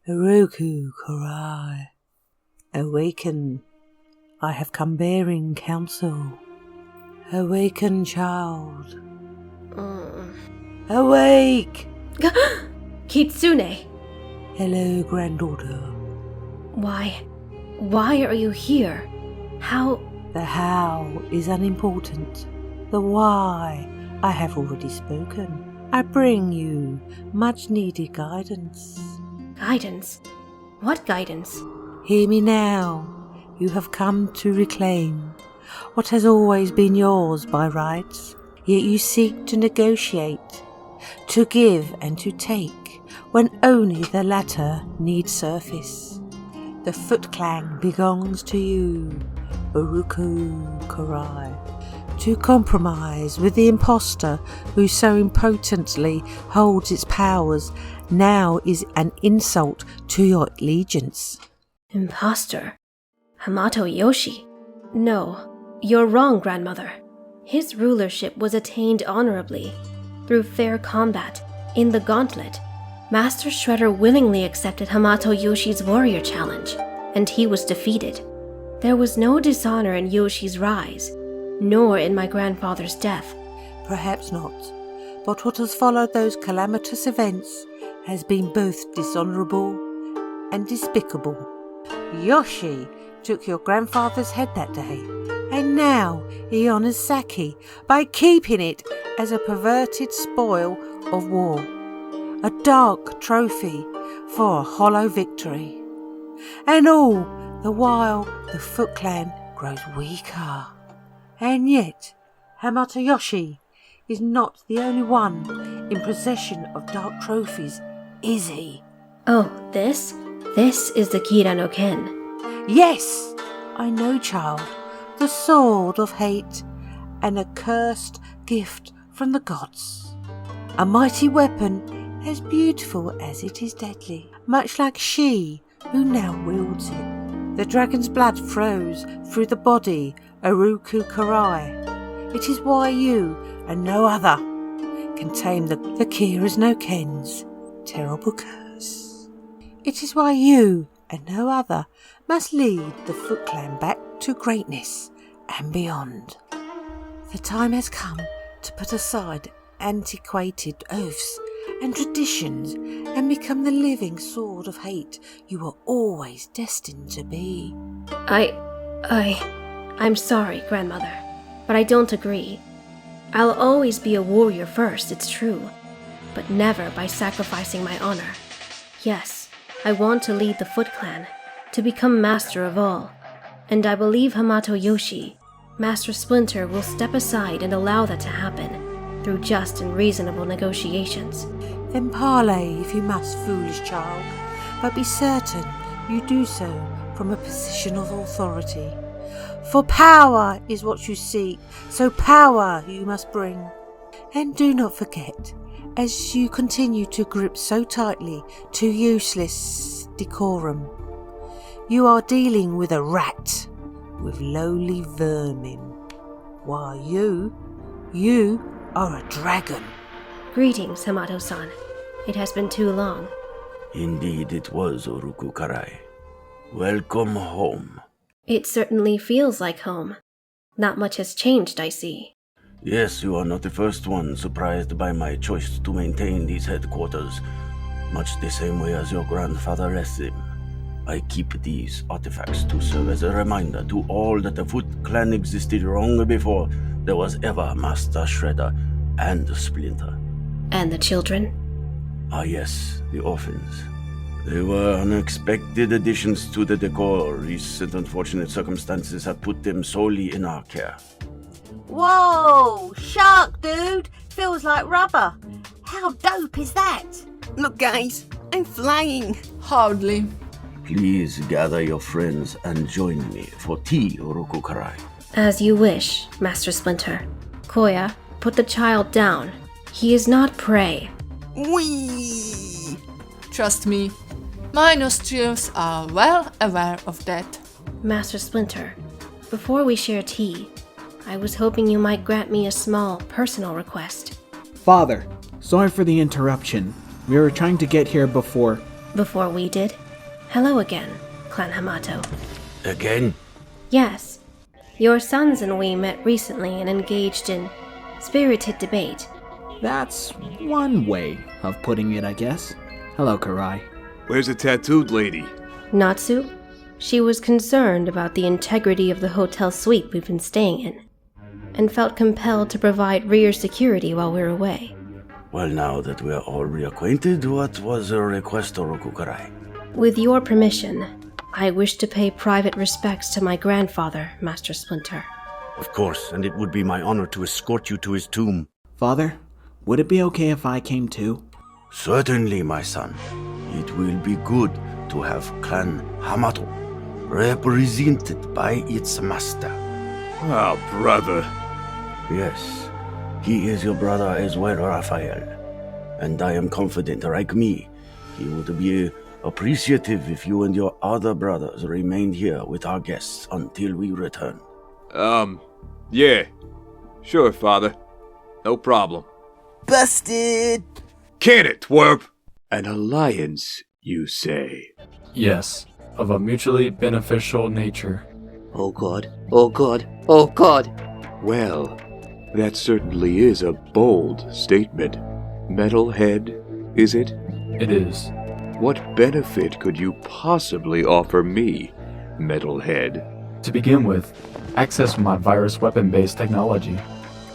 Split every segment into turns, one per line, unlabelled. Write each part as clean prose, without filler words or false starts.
Oroku Karai, awaken. I have come bearing counsel. Awaken, child. Awake!
Kitsune!
Hello, granddaughter.
Why are you here? How?
The how is unimportant. The why I have already spoken. I bring you much needed guidance.
Guidance? What guidance?
Hear me now. You have come to reclaim what has always been yours by rights, yet you seek to negotiate, to give and to take, when only the latter needs surface. The Foot Clan belongs to you, Oroku Karai. To compromise with the impostor who so impotently holds its powers now is an insult to your allegiance.
Impostor? Hamato Yoshi? No, you're wrong, grandmother. His rulership was attained honorably, through fair combat, in the gauntlet. Master Shredder willingly accepted Hamato Yoshi's warrior challenge, and he was defeated. There was no dishonor in Yoshi's rise, nor in my grandfather's death.
Perhaps not, but what has followed those calamitous events has been both dishonorable and despicable. Yoshi took your grandfather's head that day, and now he honors Saki by keeping it as a perverted spoil of war, a dark trophy for a hollow victory. And all the while the Foot Clan grows weaker. And yet, Hamato Yoshi is not the only one in possession of dark trophies, is he?
Oh, this? This is the Kira no Ken.
Yes, I know, child. The sword of hate, an accursed gift from the gods. A mighty weapon as beautiful as it is deadly, much like she who now wields it. The dragon's blood flows through the body, Oroku Karai. It is why you and no other can tame the Kira's no Ken's terrible curse. It is why you and no other must lead the Foot Clan back to greatness and beyond. The time has come to put aside antiquated oaths and traditions and become the living sword of hate you were always destined to be.
I'm sorry, grandmother, but I don't agree. I'll always be a warrior first, it's true, but never by sacrificing my honor. Yes, I want to lead the Foot Clan, to become master of all, and I believe Hamato Yoshi, Master Splinter, will step aside and allow that to happen through just and reasonable negotiations.
Then parley if you must, foolish child, but be certain you do so from a position of authority. For power is what you seek, so power you must bring. And do not forget, as you continue to grip so tightly to useless decorum, you are dealing with a rat, with lowly vermin, while you are a dragon.
Greetings, Hamato-san. It has been too long.
Indeed it was, Oroku Karai. Welcome home.
It certainly feels like home. Not much has changed, I see.
Yes, you are not the first one surprised by my choice to maintain these headquarters, much the same way as your grandfather left them. I keep these artifacts to serve as a reminder to all that the Foot Clan existed long before there was ever Master Shredder and Splinter.
And the children?
Ah yes, the orphans. They were unexpected additions to the decor. Recent unfortunate circumstances have put them solely in our care.
Whoa! Shark, dude! Feels like rubber. How dope is that?
Look, guys, I'm flying.
Hardly.
Please gather your friends and join me for tea, Oroku Karai.
As you wish, Master Splinter. Koya, put the child down. He is not prey.
Whee!
Trust me, my nostrils are well aware of that.
Master Splinter, before we share tea, I was hoping you might grant me a small, personal request.
Father, sorry for the interruption. We were trying to get here before.
before we did. Hello again, Clan Hamato.
Again?
Yes. Your sons and we met recently and engaged in spirited debate.
That's one way of putting it, I guess. Hello, Karai.
Where's the tattooed lady?
Natsu? She was concerned about the integrity of the hotel suite we've been staying in, and felt compelled to provide rear security while we're away.
Well, now that we are all reacquainted, what was your request, Oroku Karai?
With your permission, I wish to pay private respects to my grandfather, Master Splinter.
Of course, and it would be my honor to escort you to his tomb.
Father, would it be okay if I came too?
Certainly, my son. It will be good to have Clan Hamato represented by its master.
Oh, brother.
Yes, he is your brother as well, Raphael. And I am confident, like me, he would be appreciative if you and your other brothers remained here with our guests until we return.
Yeah. Sure, father. No problem.
Busted!
Can it, twerp? An alliance, you say?
Yes, of a mutually beneficial nature.
Oh God, oh God, oh God!
Well, that certainly is a bold statement. Metalhead, is it?
It is.
What benefit could you possibly offer me, Metalhead?
To begin with, access my virus weapon-based technology.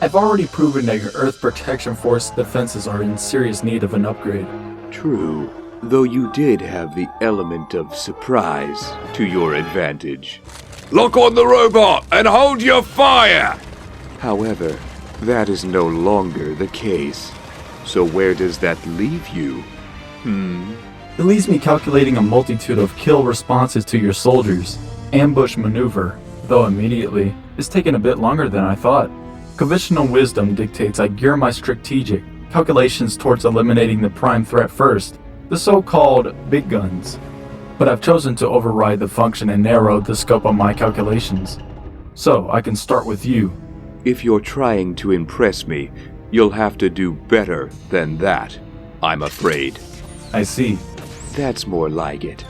I've already proven that your Earth Protection Force defenses are in serious need of an upgrade.
True, though you did have the element of surprise to your advantage. Lock on the robot and hold your fire! However, that is no longer the case. So where does that leave you?
It leaves me calculating a multitude of kill responses to your soldiers. Ambush maneuver, though immediately, is taking a bit longer than I thought. Conventional wisdom dictates I gear my strategic calculations towards eliminating the prime threat first, the so-called big guns. But I've chosen to override the function and narrow the scope of my calculations. So I can start with you.
If you're trying to impress me, you'll have to do better than that, I'm afraid.
I see.
That's more like it.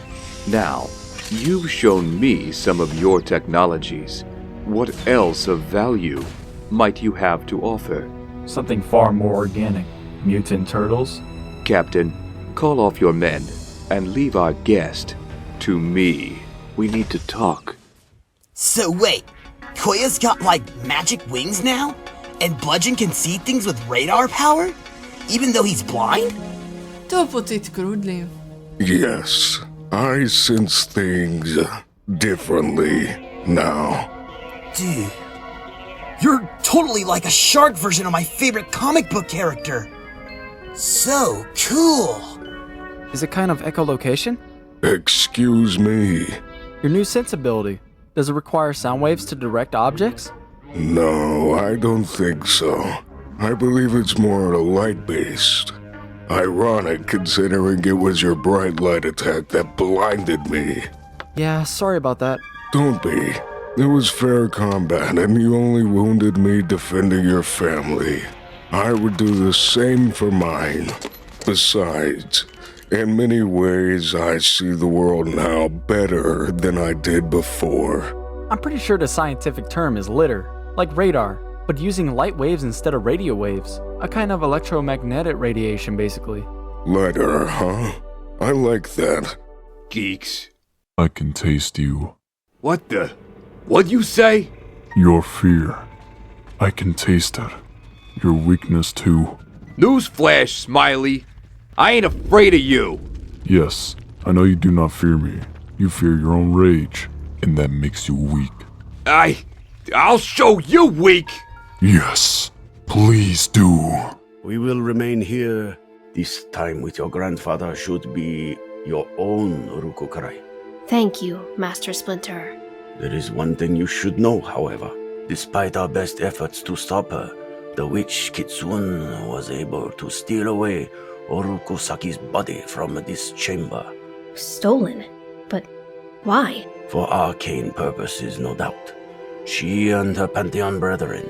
Now, you've shown me some of your technologies. What else of value might you have to offer?
Something far more organic. Mutant turtles?
Captain, call off your men and leave our guest to me. We need to talk.
So wait, Koya's got like magic wings now? And Bludgeon can see things with radar power? Even though he's blind?
To put it crudely.
Yes, I sense things differently now.
Dude, you're totally like a shark version of my favorite comic book character. So cool.
Is it kind of echolocation?
Excuse me?
Your new sense ability. Does it require sound waves to direct objects?
No, I don't think so. I believe it's more light-based. Ironic considering it was your bright light attack that blinded me.
Yeah, sorry about that.
Don't be. It was fair combat and you only wounded me defending your family. I would do the same for mine. Besides, in many ways I see the world now better than I did before.
I'm pretty sure the scientific term is litter, like radar, but using light waves instead of radio waves. A kind of electromagnetic radiation, basically.
Lighter, huh? I like that.
Geeks.
I can taste you.
What the? What'd you say?
Your fear. I can taste it. Your weakness too.
Newsflash, Smiley. I ain't afraid of you.
Yes, I know you do not fear me. You fear your own rage, and that makes you weak.
I'll show you weak.
Yes, please do.
We will remain here. This time with your grandfather should be your own Oroku Karai.
Thank you, Master Splinter.
There is one thing you should know, however. Despite our best efforts to stop her, the witch Kitsune was able to steal away Oroku Saki's body from this chamber.
Stolen? But why?
For arcane purposes, no doubt. She and her Pantheon brethren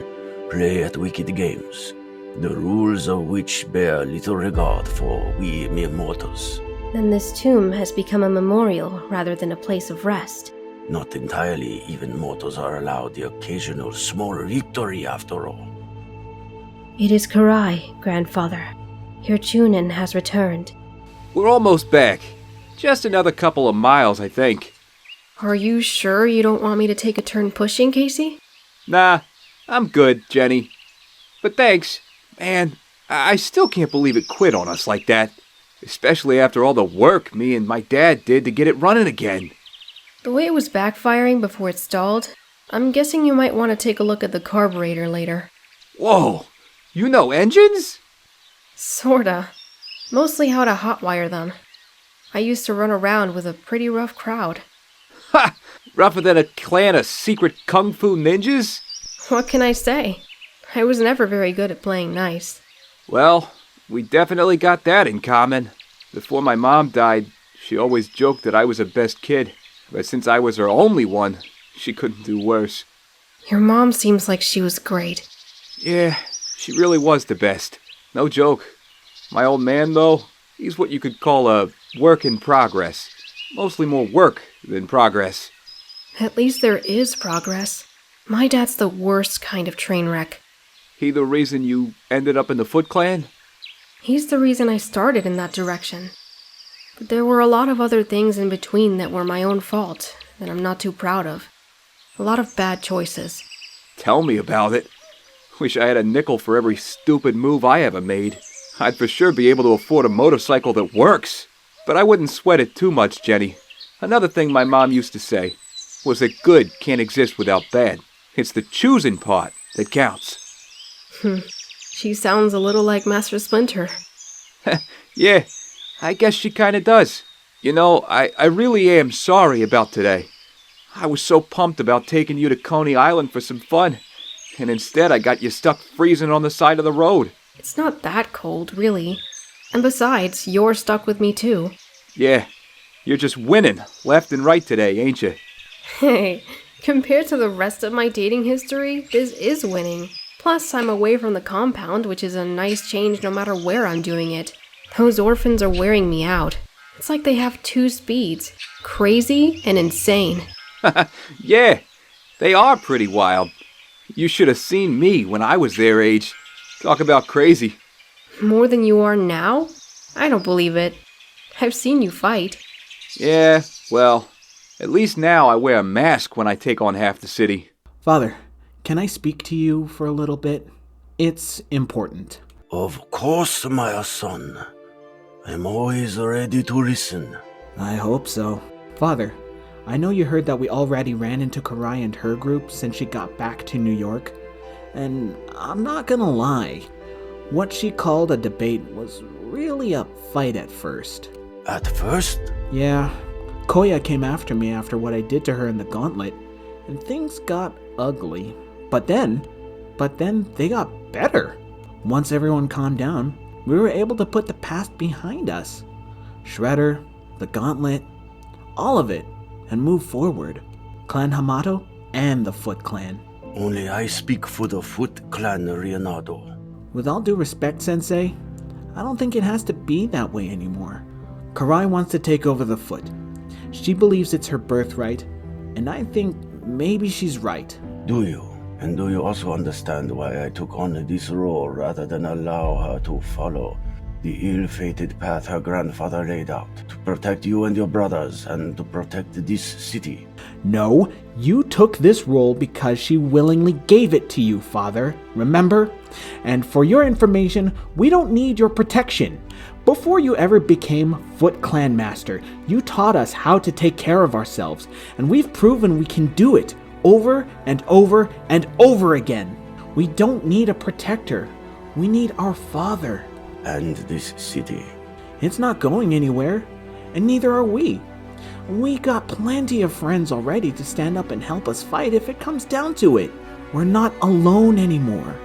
play at wicked games, the rules of which bear little regard for we mere mortals.
Then this tomb has become a memorial rather than a place of rest.
Not entirely. Even mortals are allowed the occasional small victory after all.
It is Karai, grandfather. Your Chunin has returned.
We're almost back. Just another couple of miles, I think.
Are you sure you don't want me to take a turn pushing, Casey?
Nah, I'm good, Jenny. But thanks. Man, I still can't believe it quit on us like that. Especially after all the work me and my dad did to get it running again.
The way it was backfiring before it stalled, I'm guessing you might want to take a look at the carburetor later.
Whoa! You know engines?
Sorta. Mostly how to hotwire them. I used to run around with a pretty rough crowd.
Ha! Rougher than a clan of secret kung fu ninjas?
What can I say? I was never very good at playing nice.
Well, we definitely got that in common. Before my mom died, she always joked that I was her best kid. But since I was her only one, she couldn't do worse.
Your mom seems like she was great.
Yeah, she really was the best. No joke. My old man, though, he's what you could call a work in progress. Mostly more work than progress.
At least there is progress. My dad's the worst kind of train wreck.
He the reason you ended up in the Foot Clan?
He's the reason I started in that direction. But there were a lot of other things in between that were my own fault, that I'm not too proud of. A lot of bad choices.
Tell me about it. Wish I had a nickel for every stupid move I ever made. I'd for sure be able to afford a motorcycle that works. But I wouldn't sweat it too much, Jenny. Another thing my mom used to say was that good can't exist without bad. It's the choosing part that counts.
She sounds a little like Master Splinter.
Yeah, I guess she kinda does. You know, I really am sorry about today. I was so pumped about taking you to Coney Island for some fun. And instead I got you stuck freezing on the side of the road.
It's not that cold, really. And besides, you're stuck with me too.
Yeah, you're just winning left and right today, ain't you?
Hey, compared to the rest of my dating history, this is winning. Plus, I'm away from the compound, which is a nice change no matter where I'm doing it. Those orphans are wearing me out. It's like they have two speeds. Crazy and insane.
Yeah, they are pretty wild. You should have seen me when I was their age. Talk about crazy.
More than you are now? I don't believe it. I've seen you fight.
Yeah, well, at least now I wear a mask when I take on half the city.
Father, can I speak to you for a little bit? It's important.
Of course, my son. I'm always ready to listen.
I hope so. Father, I know you heard that we already ran into Karai and her group since she got back to New York. And I'm not gonna lie, what she called a debate was really a fight at first.
At first?
Yeah. Koya came after me after what I did to her in the gauntlet, and things got ugly. But then they got better. Once everyone calmed down, we were able to put the past behind us. Shredder, the gauntlet, all of it, and move forward. Clan Hamato and the Foot Clan.
Only I speak for the Foot Clan, Leonardo.
With all due respect, Sensei, I don't think it has to be that way anymore. Karai wants to take over the Foot. She believes it's her birthright, and I think maybe she's right.
Do you? And do you also understand why I took on this role rather than allow her to follow the ill-fated path her grandfather laid out? To protect you and your brothers, and to protect this city.
No, you took this role because she willingly gave it to you, Father. Remember? And for your information, we don't need your protection. Before you ever became Foot Clan Master, you taught us how to take care of ourselves, and we've proven we can do it over and over and over again. We don't need a protector. We need our father.
And this city.
It's not going anywhere, and neither are we. We got plenty of friends already to stand up and help us fight if it comes down to it. We're not alone anymore.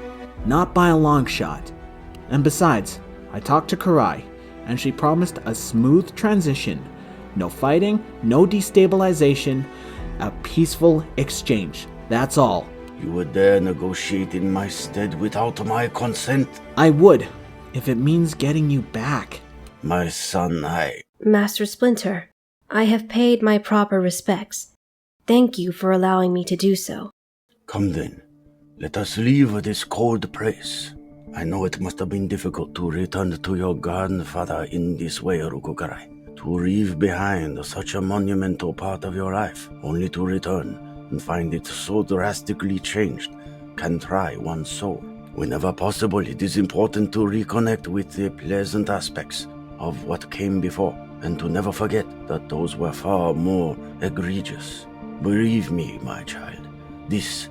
Not by a long shot. And besides, I talked to Karai, and she promised a smooth transition. No fighting, no destabilization, a peaceful exchange. That's all.
You would dare negotiate in my stead without my consent?
I would, if it means getting you back.
My son, I
Master Splinter, I have paid my proper respects. Thank you for allowing me to do so.
Come then, let us leave this cold place. I know it must have been difficult to return to your grandfather in this way, Oroku Karai. To leave behind such a monumental part of your life, only to return and find it so drastically changed, can try one's soul. Whenever possible, it is important to reconnect with the pleasant aspects of what came before, and to never forget that those were far more egregious. Believe me, my child, this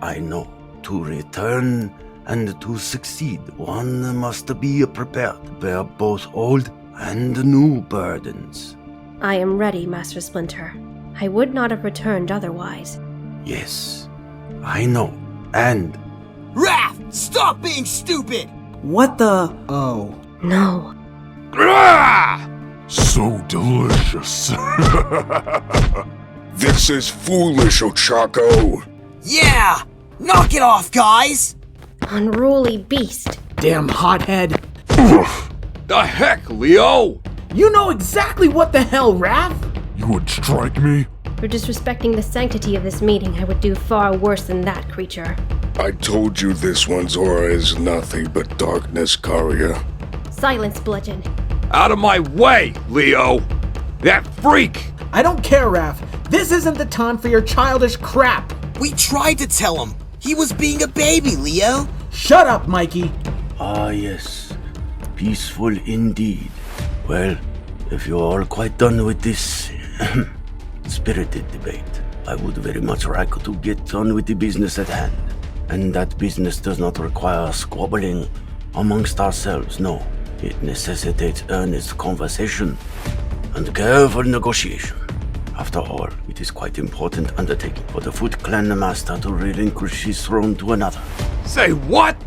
I know. To return and to succeed, one must be prepared to bear both old and new burdens.
I am ready, Master Splinter. I would not have returned otherwise.
Yes, I know. And...
Raph! Stop being stupid!
What the... Oh.
No.
So delicious. This is foolish, Ochako.
Yeah! Knock it off, guys!
Unruly beast.
Damn hothead.
The heck, Leo?
You know exactly what the hell, Raph?
You would strike me?
For disrespecting the sanctity of this meeting, I would do far worse than that, creature.
I told you this one's aura is nothing but darkness, Karia.
Silence, bludgeon.
Out of my way, Leo! That freak!
I don't care, Raph. This isn't the time for your childish crap.
We tried to tell him. He was being a baby, Leo.
Shut up, Mikey.
Ah, yes. Peaceful indeed. Well, if you're all quite done with this spirited debate, I would very much like to get on with the business at hand. And that business does not require squabbling amongst ourselves, no. It necessitates earnest conversation and careful negotiation. After all, it is quite important undertaking for the Foot Clan Master to relinquish his throne to another.
Say what?